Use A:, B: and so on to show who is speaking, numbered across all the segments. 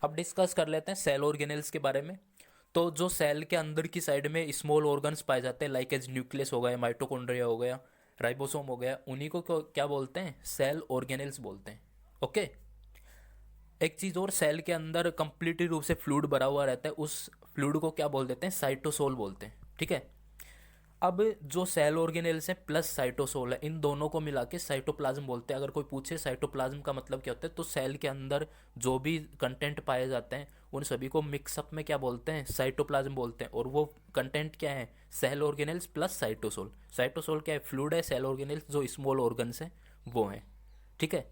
A: अब डिस्कस कर लेते हैं सेल ऑर्गेनेल्स के बारे में। तो जो सेल के अंदर की साइड में स्मॉल ऑर्गन्स पाए जाते हैं, लाइक एज न्यूक्लियस हो गया, माइटोकॉन्ड्रिया हो गया, राइबोसोम हो गया, उन्हीं को क्या बोलते हैं? सेल ऑर्गेनेल्स बोलते हैं। ओके। एक चीज़ और, सेल के अंदर कंप्लीटली रूप से फ्लूइड भरा हुआ रहता है, उस फ्लूइड को क्या बोल देते हैं? साइटोसोल बोलते हैं। ठीक है। अब जो सेल ऑर्गेनेल्स हैं प्लस साइटोसोल है, इन दोनों को मिला के साइटोप्लाज्म बोलते हैं। अगर कोई पूछे साइटोप्लाज्म का मतलब क्या होता है, तो सेल के अंदर जो भी कंटेंट पाए जाते हैं उन सभी को मिक्सअप में क्या बोलते हैं? साइटोप्लाज्म बोलते हैं। और वो कंटेंट क्या है? Cell organelles plus cytosol. Cytosol क्या है? फ्लूइड है। सेल ऑर्गेनेल्स जो स्मॉल ऑर्गन्स हैं वो हैं। ठीक है।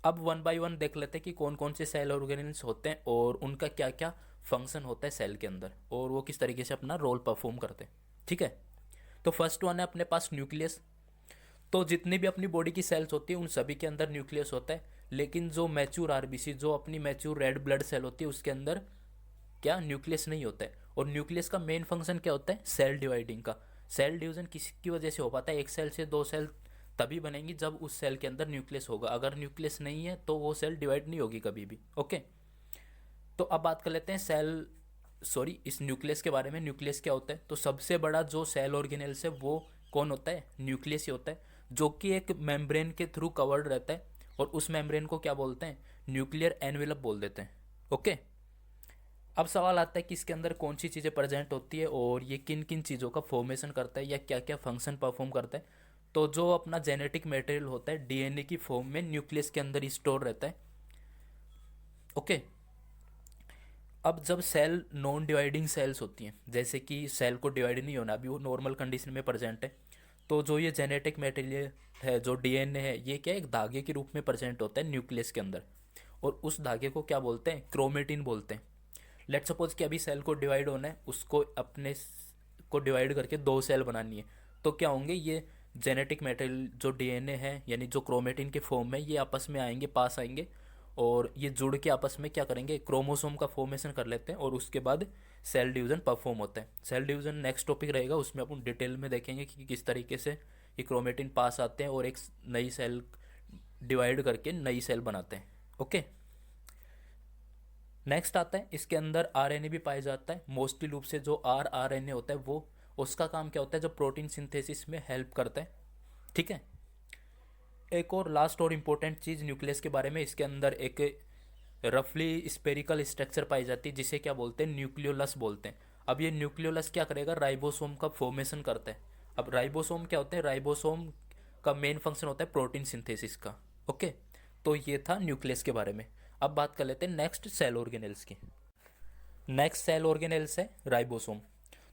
A: अब वन बाय वन देख लेते हैं कि कौन कौन से सेल ऑर्गेनेल्स होते हैं और उनका क्या क्या फंक्शन होता है सेल के अंदर, और वो किस तरीके से अपना रोल परफॉर्म करते हैं। ठीक है। तो फर्स्ट वन है अपने पास न्यूक्लियस। तो जितनी भी अपनी बॉडी की सेल्स होती है उन सभी के अंदर न्यूक्लियस होता है, लेकिन जो मैच्योर आरबीसी, जो अपनी मैच्योर रेड ब्लड सेल होती है, उसके अंदर क्या न्यूक्लियस नहीं होता है। और न्यूक्लियस का मेन फंक्शन क्या होता है? सेल डिवाइडिंग का। सेल डिवीजन किसकी वजह से हो पाता है? एक सेल से दो सेल तभी बनेंगी जब उस सेल के अंदर न्यूक्लियस होगा। अगर न्यूक्लियस नहीं है तो वो सेल डिवाइड नहीं होगी कभी भी। ओके। तो अब बात कर लेते हैं इस न्यूक्लियस के बारे में। न्यूक्लियस क्या होता है? तो सबसे बड़ा जो सेल ऑर्गेनेल्स है वो कौन होता है? न्यूक्लियस ही होता है, जो कि एक मेम्ब्रेन के थ्रू कवर्ड रहता है। और उस मेम्ब्रेन को क्या बोलते हैं? न्यूक्लियर एनवेलप बोल देते हैं। ओके। अब सवाल आता है कि इसके अंदर कौन सी चीज़ें प्रेजेंट होती है और ये किन किन चीज़ों का फॉर्मेशन करता है या क्या क्या फंक्शन परफॉर्म करता है। तो जो अपना जेनेटिक मटेरियल होता है डीएनए की फॉर्म में न्यूक्लियस के अंदर स्टोर रहता है। ओके। अब जब सेल नॉन डिवाइडिंग सेल्स होती हैं, जैसे कि सेल को डिवाइड नहीं होना, अभी वो नॉर्मल कंडीशन में प्रेजेंट है, तो जो ये जेनेटिक मटेरियल है, जो डीएनए है, ये क्या एक धागे के रूप में प्रेजेंट होता है न्यूक्लियस के अंदर। और उस धागे को क्या बोलते हैं? क्रोमेटिन बोलते हैं। लेट सपोज कि अभी सेल को डिवाइड होना है, उसको अपने को डिवाइड करके दो सेल बनानी है, तो क्या होंगे? ये जेनेटिक मटेरियल जो डीएनए है यानी जो क्रोमेटिन के फॉर्म में, ये आपस में आएंगे, पास आएंगे, और ये जुड़ के आपस में क्या करेंगे? क्रोमोसोम का फॉर्मेशन कर लेते हैं और उसके बाद सेल डिवीजन परफॉर्म होता है। सेल डिवीजन नेक्स्ट टॉपिक रहेगा, उसमें अपन डिटेल में देखेंगे कि किस तरीके से ये क्रोमेटिन पास आते हैं और एक नई सेल डिवाइड करके नई सेल बनाते हैं। ओके। नेक्स्ट आता है, इसके अंदर आरएनए भी पाया जाता है। मोस्टली रूप से जो आरएनए होता है वो, उसका काम क्या होता है? जो प्रोटीन सिंथेसिस में हेल्प करता है। ठीक है। एक और लास्ट और इम्पोर्टेंट चीज़ न्यूक्लियस के बारे में, इसके अंदर एक रफली स्पेरिकल स्ट्रक्चर पाई जाती है जिसे क्या बोलते हैं? न्यूक्लियोलस बोलते हैं। अब ये न्यूक्लियोलस क्या करेगा? राइबोसोम का फॉर्मेशन करता है। अब राइबोसोम क्या होते हैं? राइबोसोम का मेन फंक्शन होता है प्रोटीन सिंथेसिस का। ओके। तो ये था न्यूक्लियस के बारे में। अब बात कर लेते हैं नेक्स्ट सेल ऑर्गेनेल्स की। नेक्स्ट सेल ऑर्गेनेल्स है राइबोसोम।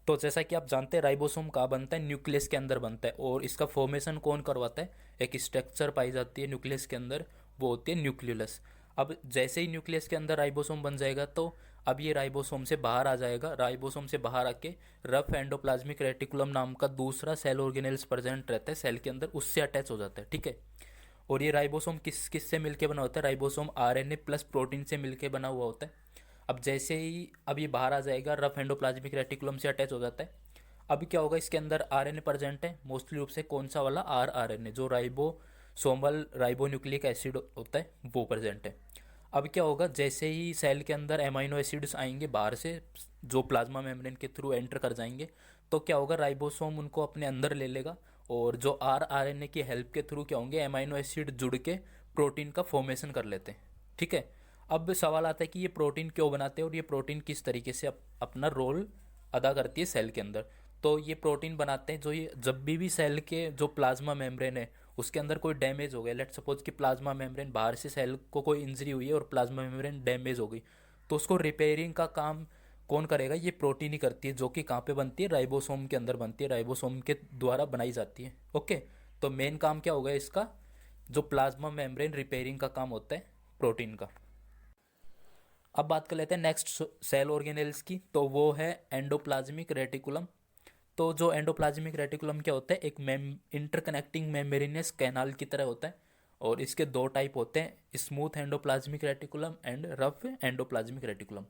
A: तो जैसा कि आप जानते हैं राइबोसोम कहाँ बनता है? न्यूक्लियस के अंदर बनता है। और इसका फॉर्मेशन कौन करवाता है? एक स्ट्रक्चर पाई जाती है न्यूक्लियस के अंदर, वो होती है न्यूक्लियोलस। अब जैसे ही न्यूक्लियस के अंदर राइबोसोम बन जाएगा तो अब ये राइबोसोम से बाहर आ जाएगा। राइबोसोम से बाहर आके रफ एंडोप्लाज्मिक रेटिकुलम नाम का दूसरा सेल ऑर्गेनेल्स प्रेजेंट रहता है सेल के अंदर, उससे अटैच हो जाता है। ठीक है। और ये राइबोसोम किस किस से मिलके बना होता है? राइबोसोम आरएनए प्लस प्रोटीन से मिलके बना हुआ होता है। अब जैसे ही अब ये बाहर आ जाएगा, रफ एंडोप्लाज्मिक रेटिकुलम से अटैच हो जाता है। अब क्या होगा? इसके अंदर आरएनए प्रेजेंट है, मोस्टली रूप से कौन सा वाला? आरएनए, जो राइबोसोमल राइबोन्यूक्लिक एसिड होता है वो प्रेजेंट है। अब क्या होगा? जैसे ही सेल के अंदर एमाइनो एसिड्स आएंगे बाहर से, जो प्लाज्मा मेम्ब्रेन के थ्रू एंटर कर जाएंगे, तो क्या होगा? राइबोसोम उनको अपने अंदर ले लेगा और जो आरएनए की हेल्प के थ्रू क्या होंगे? एमाइनो एसिड जुड़ के प्रोटीन का फॉर्मेशन कर लेते हैं। ठीक है। अब सवाल आता है कि ये प्रोटीन क्यों बनाते हैं और ये प्रोटीन किस तरीके से अपना रोल अदा करती है सेल के अंदर। तो ये प्रोटीन बनाते हैं, जो ये जब भी सेल के जो प्लाज्मा मेम्ब्रेन है उसके अंदर कोई डैमेज हो गया, लेट सपोज कि प्लाज्मा मेम्ब्रेन बाहर से सेल को कोई इंजरी हुई है और प्लाज्मा मेम्ब्रेन डैमेज हो गई, तो उसको रिपेयरिंग का काम कौन करेगा? ये प्रोटीन ही करती है, जो कि कहाँ पे बनती है? राइबोसोम के अंदर बनती है, राइबोसोम के द्वारा बनाई जाती है। ओके। तो मेन काम क्या होगा इसका? जो प्लाज्मा मेम्ब्रेन रिपेयरिंग का काम होता है प्रोटीन का। अब बात कर लेते हैं नेक्स्ट सेल ऑर्गेनेल्स की, तो वो है एंडोप्लाज्मिक रेटिकुलम। तो जो एंडोप्लाज्मिक रेटिकुलम क्या होता है? एक इंटरकनेक्टिंग मेम्ब्रेनियस कैनाल की तरह होता है। और इसके दो टाइप होते हैं, smooth endoplasmic reticulum and rough endoplasmic reticulum.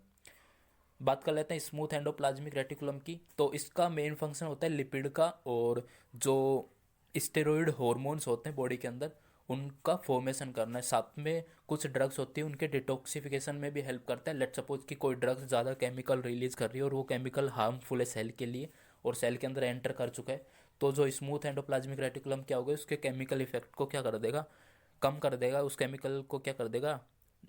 A: बात कर लेते हैं स्मूथ एंडोप्लाज्मिक रेटिकुलम की। तो इसका मेन फंक्शन होता है लिपिड का, और जो स्टेरॉइड हार्मोन्स होते हैं बॉडी के अंदर उनका फॉर्मेशन करना है। साथ में कुछ ड्रग्स होती है उनके डिटॉक्सिफिकेशन में भी हेल्प करता है। लेट सपोज कि कोई ड्रग्स ज़्यादा केमिकल रिलीज कर रही है और वो केमिकल हार्मफुल है सेल के लिए और सेल के अंदर एंटर कर चुका है, तो जो स्मूथ एंडोप्लाज्मिक रेटिकुलम क्या होगा, उसके केमिकल इफेक्ट को क्या कर देगा, कम कर देगा, उस केमिकल को क्या कर देगा,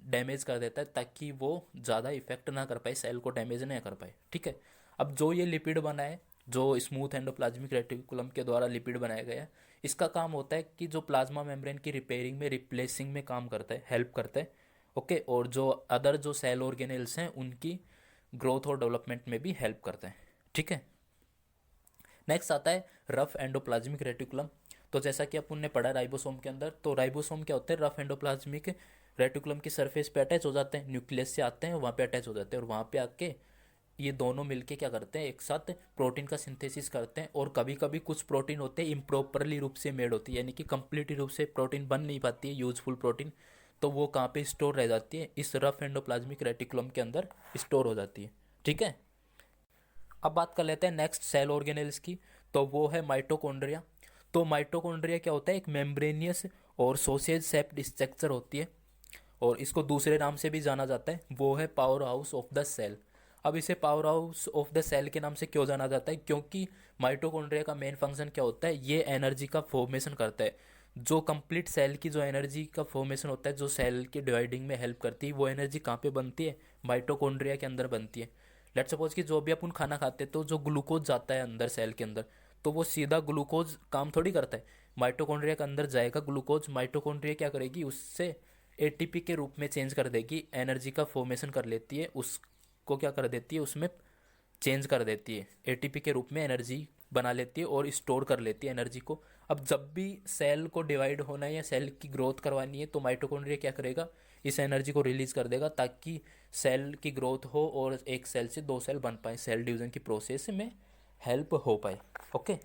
A: डैमेज कर देता है, ताकि वो ज़्यादा इफेक्ट ना कर पाए, सेल को डैमेज ना कर पाए। ठीक है। अब जो ये लिपिड बना है, जो स्मूथ एंडोप्लाज्मिक रेटिकुलम के द्वारा लिपिड बनाया गया है, इसका काम होता है कि जो प्लाज्मा मेम्ब्रेन की रिपेयरिंग में, रिप्लेसिंग में काम करता है, हेल्प करता है। ओके। और जो अदर जो सेल ऑर्गेनेल्स हैं उनकी ग्रोथ और डेवलपमेंट में भी हेल्प करता है। ठीक है। नेक्स्ट आता है रफ एंडोप्लाज्मिक रेटिकुलम। तो जैसा कि अपन ने पढ़ा राइबोसोम के अंदर, तो राइबोसोम क्या होते हैं, रफ एंडोप्लाज्मिक रेटिकुलम की सरफेस पे अटैच हो जाते हैं, न्यूक्लियस से आते हैं, वहाँ पे अटैच हो जाते हैं, और वहाँ पे आके ये दोनों मिलके क्या करते हैं, एक साथ प्रोटीन का सिंथेसिस करते हैं। और कभी कभी कुछ प्रोटीन होते हैं इम्प्रॉपरली रूप से मेड होती है, यानी कि कंप्लीट रूप से प्रोटीन बन नहीं पाती है, यूजफुल प्रोटीन, तो वो कहाँ पे स्टोर रह जाती है, इस रफ एंडोप्लाज्मिक रेटिकुलम के अंदर स्टोर हो जाती है। ठीक है। अब बात कर लेते हैं नेक्स्ट सेल ऑर्गेनेल्स की, तो वो है माइटोकॉन्ड्रिया। तो माइटोकॉन्ड्रिया क्या होता है, एक मेम्ब्रेनियस और सोसेज शेप्ड स्ट्रक्चर होती है, और इसको दूसरे नाम से भी जाना जाता है, वो है power house of the cell. अब इसे power house of the cell के नाम से क्यों जाना जाता है, क्योंकि माइटोकॉन्ड्रिया का मेन फंक्शन क्या होता है, ये एनर्जी का फॉर्मेशन करता है। जो कंप्लीट सेल की जो एनर्जी का फॉर्मेशन होता है, जो सेल की डिवाइडिंग में हेल्प करती है, वो एनर्जी कहाँ पे बनती है, माइटोकॉन्ड्रिया के अंदर बनती है। लेट सपोज कि जो भी अपन खाना खाते हैं, तो जो ग्लूकोज जाता है अंदर सेल के अंदर, तो वो सीधा ग्लूकोज काम थोड़ी करता है, माइटोकॉन्ड्रिया के अंदर जाएगा ग्लूकोज, माइटोकॉन्ड्रिया क्या करेगी, उससे एटीपी के रूप में चेंज कर देगी, एनर्जी का फॉर्मेशन कर लेती है, उसको क्या कर देती है, उसमें चेंज कर देती है, एटीपी के रूप में एनर्जी बना लेती है और स्टोर कर लेती है एनर्जी को। अब जब भी सेल को डिवाइड होना है या सेल की ग्रोथ करवानी है, तो माइटोकॉन्ड्रिया क्या करेगा, इस एनर्जी को रिलीज कर देगा, ताकि सेल की ग्रोथ हो और एक सेल से दो सेल बन पाए, सेल डिवीजन की प्रोसेस में हेल्प हो पाए। ओके।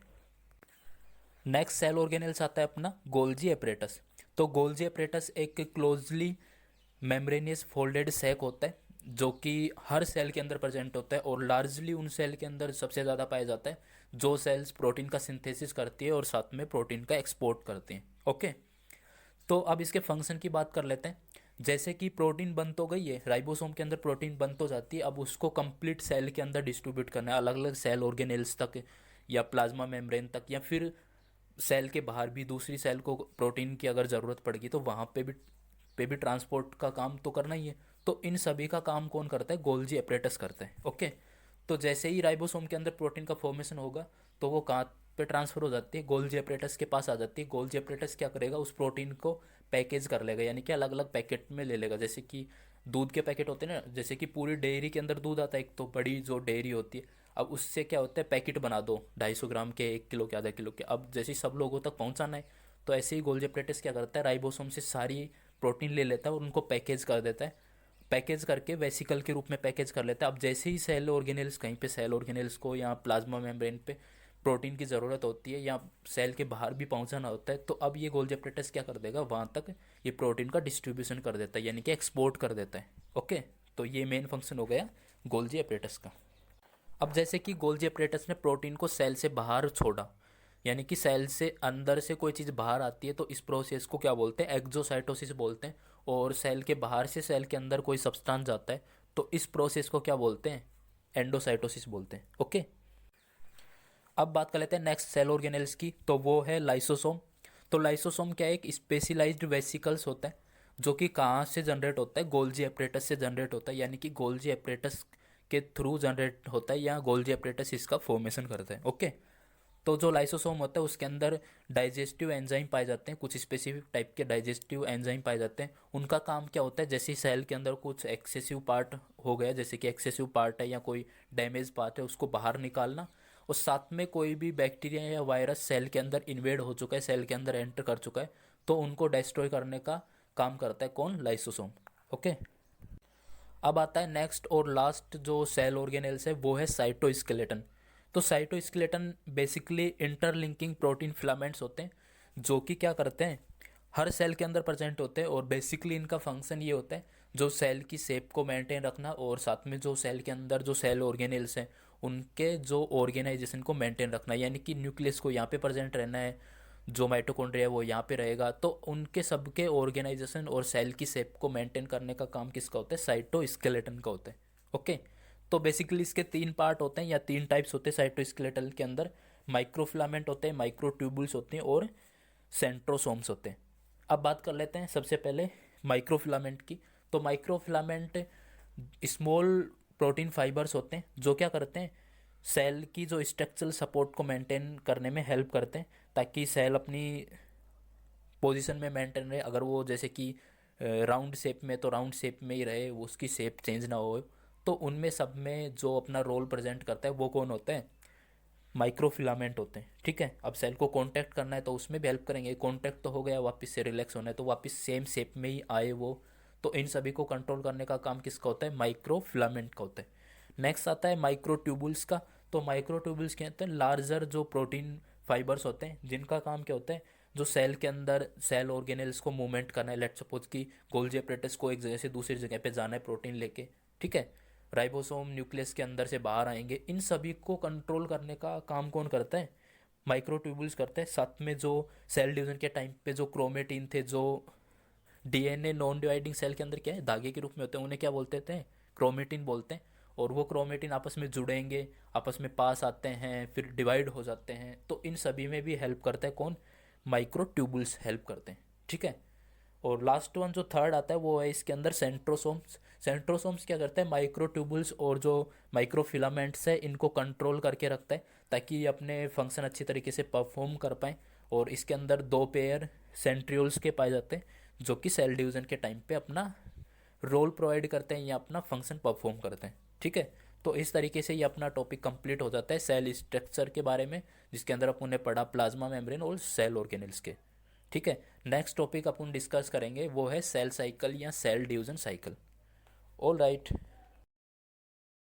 A: नेक्स्ट सेल ऑर्गेनेल्स आता है अपना गोल्जी एपरेटस। तो गोल्जी एपरेटस एक क्लोजली मेम्ब्रेनियस फोल्डेड सैक होता है, जो कि हर सेल के अंदर प्रेजेंट होता है, और लार्जली उन सेल के अंदर सबसे ज़्यादा पाया जाता है जो सेल्स प्रोटीन का सिंथेसिस करती है और साथ में प्रोटीन का एक्सपोर्ट करती हैं। ओके। तो अब इसके फंक्शन की बात कर लेते हैं। जैसे कि प्रोटीन बन तो गई है, राइबोसोम के अंदर प्रोटीन बन तो जाती है, अब उसको कंप्लीट सेल के अंदर डिस्ट्रीब्यूट करना है, अलग अलग सेल ऑर्गेनेल्स तक, या प्लाज्मा मेम्ब्रेन तक, या फिर सेल के बाहर भी दूसरी सेल को प्रोटीन की अगर ज़रूरत पड़ेगी तो वहाँ पे भी ट्रांसपोर्ट का काम तो करना ही है। तो इन सभी का काम कौन करता है, गोल्जी एपरेटस करता है। ओके। तो जैसे ही राइबोसोम के अंदर प्रोटीन का फॉर्मेशन होगा, तो वो कहाँ पे ट्रांसफर हो जाती है, गोल्जी एपरेटस के पास आ जाती है। गोल्जी एपरेटस क्या करेगा, उस प्रोटीन को पैकेज कर लेगा, यानी कि अलग अलग पैकेट में ले लेगा। जैसे कि दूध के पैकेट होते हैं ना, जैसे कि पूरी डेयरी के अंदर दूध आता है, एक तो बड़ी जो डेयरी होती है, अब उससे क्या होता है, पैकेट बना दो 250 ग्राम के, 1 किलो के, आधा किलो के, अब जैसे ही सब लोगों तक पहुंचाना है, तो ऐसे ही गोल्जी एपरेटस क्या करता है, राइबोसोम से सारी प्रोटीन ले लेता है और उनको पैकेज कर देता है, पैकेज करके वेसिकल के रूप में पैकेज कर लेता है। अब जैसे ही सेल ऑर्गेनेल्स, कहीं पे सेल ऑर्गेनेल्स को या प्लाज्मा मेम्ब्रेन पे प्रोटीन की ज़रूरत होती है या सेल के बाहर भी पहुंचाना होता है, तो अब ये गोल्जी एपरेटस क्या कर देगा, वहाँ तक ये प्रोटीन का डिस्ट्रीब्यूशन कर देता है, यानी कि एक्सपोर्ट कर देता है। ओके। तो ये मेन फंक्शन हो गया गोल्जी एपरेटस का। अब जैसे कि गोल्जी एपरेटस ने प्रोटीन को सेल से बाहर छोड़ा, यानी कि सेल से अंदर से कोई चीज़ बाहर आती है, तो इस प्रोसेस को क्या बोलते हैं, एक्सोसाइटोसिस बोलते हैं। और सेल के बाहर से सेल के अंदर कोई सब्सटेंस जाता है, तो इस प्रोसेस को क्या बोलते हैं, एंडोसाइटोसिस बोलते हैं। ओके। अब बात कर लेते हैं नेक्स्ट सेल ऑर्गेनेल्स की, तो वो है लाइसोसोम। तो लाइसोसोम क्या है, एक स्पेशलाइज्ड वेसिकल्स होता है, जो कि कहाँ से जनरेट होता है, गोल्जी एपरेटस से जनरेट होता है, यानी कि गोल्जी एपरेटस के थ्रू जनरेट होता है, या गोल्जी एपरेटस इसका फॉर्मेशन करता है। ओके। तो जो लाइसोसोम होता है उसके अंदर डाइजेस्टिव एंजाइम पाए जाते हैं, कुछ स्पेसिफिक टाइप के डाइजेस्टिव एंजाइम पाए जाते हैं। उनका काम क्या होता है, जैसे सेल के अंदर कुछ एक्सेसिव पार्ट हो गया, जैसे कि एक्सेसिव पार्ट है या कोई डैमेज पार्ट है, उसको बाहर निकालना, और साथ में कोई भी बैक्टीरिया या वायरस सेल के अंदर इन्वेड हो चुका है, सेल के अंदर एंटर कर चुका है, तो उनको डिस्ट्रॉय करने का काम करता है कौन, लाइसोसोम। ओके। अब आता है नेक्स्ट और लास्ट जो सेल ऑर्गेनेल्स है, वो है साइटोस्केलेटन। तो cytoskeleton basically interlinking protein filaments होते हैं, जो कि क्या करते हैं, हर सेल के अंदर प्रेजेंट होते हैं, और बेसिकली इनका फंक्शन ये होता है जो सेल की शेप को मेंटेन रखना, और साथ में जो सेल के अंदर जो सेल ऑर्गेनेल्स हैं उनके जो ऑर्गेनाइजेशन को मेंटेन रखना, यानी कि न्यूक्लियस को यहाँ पे प्रेजेंट रहना है, जो माइटोकॉन्ड्रिया है वो यहाँ पे रहेगा। तो उनके सबके ऑर्गेनाइजेशन और सेल की शेप को मेंटेन करने का काम किसका होता है? साइटोस्केलेटन का होता है। ओके, तो बेसिकली इसके तीन पार्ट होते हैं या तीन टाइप्स होते हैं साइटोस्केलेटन के अंदर। माइक्रोफिलामेंट होते हैं, माइक्रोट्यूबुल्स होते हैं और सेंट्रोसोम्स होते हैं। अब बात कर लेते हैं सबसे पहले माइक्रोफिलामेंट की। तो माइक्रोफिलामेंट स्मॉल प्रोटीन फाइबर्स होते हैं जो क्या करते हैं, सेल की जो स्ट्रक्चरल सपोर्ट को मेंटेन करने में हेल्प करते हैं, ताकि सेल अपनी पोजीशन में मेंटेन रहे। अगर वो जैसे कि राउंड शेप में तो राउंड शेप में ही रहे, वो उसकी शेप चेंज ना हो। तो उनमें सब में जो अपना रोल प्रेजेंट करता है वो कौन होता है? माइक्रोफिलामेंट होते हैं। ठीक है, अब सेल को कांटेक्ट करना है तो उसमें भी हेल्प करेंगे। कांटेक्ट तो हो गया, वापस से रिलैक्स होना है तो वापस सेम शेप में ही आए वो। तो इन सभी को कंट्रोल करने का काम किसका होता है? माइक्रोफिलामेंट का होता है। नेक्स्ट आता है माइक्रोट्यूबुल्स का। तो माइक्रोट्यूबुल्स क्या होते हैं? लार्जर जो प्रोटीन फाइबर्स होते हैं जिनका काम क्या होता है? जो सेल के अंदर सेल ऑर्गेनेल्स को मूवमेंट करना है। लेट सपोज कि गोल्जी एपरेटस को एक जगह से दूसरी जगह पे जाना है प्रोटीन लेके, ठीक है, राइबोसोम न्यूक्लियस के अंदर से बाहर आएंगे। इन सभी को कंट्रोल करने का काम कौन करता है? माइक्रोट्यूबुल्स करते हैं। साथ में जो सेल डिवीजन के टाइम पे जो क्रोमेटिन थे, जो डीएनए नॉन डिवाइडिंग सेल के अंदर क्या है, धागे के रूप में होते हैं, उन्हें क्या बोलते थे? क्रोमेटिन बोलते हैं। और वो क्रोमेटिन आपस में जुड़ेंगे, आपस में पास आते हैं, फिर डिवाइड हो जाते हैं। तो इन सभी में भी हेल्प करता है कौन? माइक्रोट्यूबुल्स हेल्प करते हैं। ठीक है, और लास्ट वन जो थर्ड आता है वो है इसके अंदर सेंट्रोसोम्स। सेंट्रोसोम्स क्या करता है? माइक्रोट्यूबुल्स और जो माइक्रोफिलामेंट्स है इनको कंट्रोल करके रखता है, ताकि ये अपने फंक्शन अच्छी तरीके से परफॉर्म कर पाएँ। और इसके अंदर दो पेयर सेंट्रियोल्स के पाए जाते हैं जो कि सेल डिवीजन के टाइम पे अपना रोल प्रोवाइड करते हैं या अपना फंक्शन परफॉर्म करते हैं। ठीक है, तो इस तरीके से ये अपना टॉपिक कंप्लीट हो जाता है सेल स्ट्रक्चर के बारे में, जिसके अंदर अपन ने पढ़ा प्लाज्मा मेम्ब्रेन और सेल ऑर्गेनेल्स के। ठीक है, नेक्स्ट टॉपिक अपन डिस्कस करेंगे वो है सेल साइकिल या cell division cycle. All right.